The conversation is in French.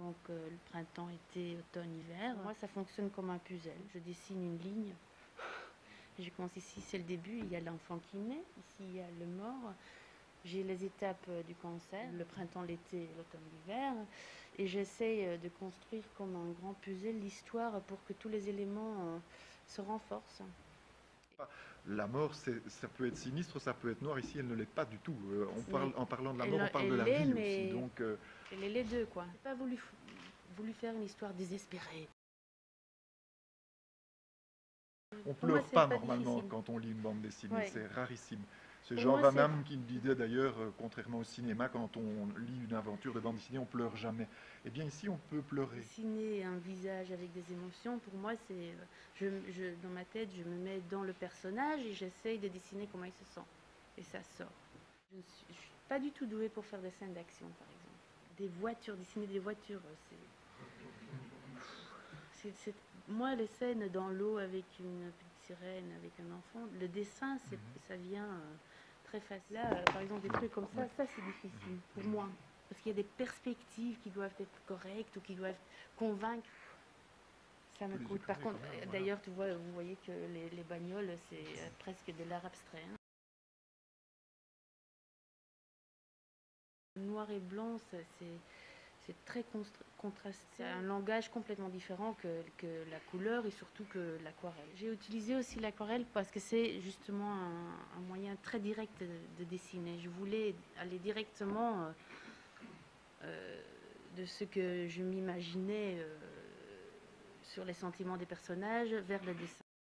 Donc le printemps, été, automne, hiver. Moi, ça fonctionne comme un puzzle. Je dessine une ligne. Je commence ici, c'est le début. Il y a l'enfant qui naît. Ici, il y a le mort. J'ai les étapes du cancer, le printemps, l'été, l'automne, l'hiver. Et j'essaye de construire comme un grand puzzle l'histoire pour que tous les éléments se renforcent. La mort, ça peut être sinistre, ça peut être noir. Ici, elle ne l'est pas du tout. En parlant de la mort, on parle elle de la l'est, vie mais aussi. Donc, elle est les deux, quoi. J'ai pas voulu faire une histoire désespérée. on Pour moi, pleure c'est pas pas normalement difficile. quand on lit une bande dessinée. Ouais. C'est rarissime. C'est Pour Jean moi, Van c'est Damme qui me disait d'ailleurs, contrairement au cinéma, quand on lit une aventure de bande dessinée, on pleure jamais. Eh bien ici, on peut pleurer. dessiner un visage avec des émotions. Pour moi, c'est dans ma tête, je me mets dans le personnage et j'essaye de dessiner comment il se sent. Et ça sort. Je suis pas du tout douée pour faire des scènes d'action, par exemple. Des voitures, dessiner des voitures, moi, les scènes dans l'eau avec une petite sirène, avec un enfant, le dessin, ça vient très facile. Là, par exemple, des trucs comme ça c'est difficile pour moi. Parce qu'il y a des perspectives qui doivent être correctes ou qui doivent convaincre. Ça me coûte. Par contre, d'ailleurs, vous voyez que les bagnoles, c'est presque de l'art abstrait. Hein. Noir et blanc, c'est très contrasté. C'est un langage complètement différent que la couleur et surtout que l'aquarelle. J'ai utilisé aussi l'aquarelle parce que c'est justement un moyen très direct de dessiner. Je voulais aller directement de ce que je m'imaginais sur les sentiments des personnages vers le dessin.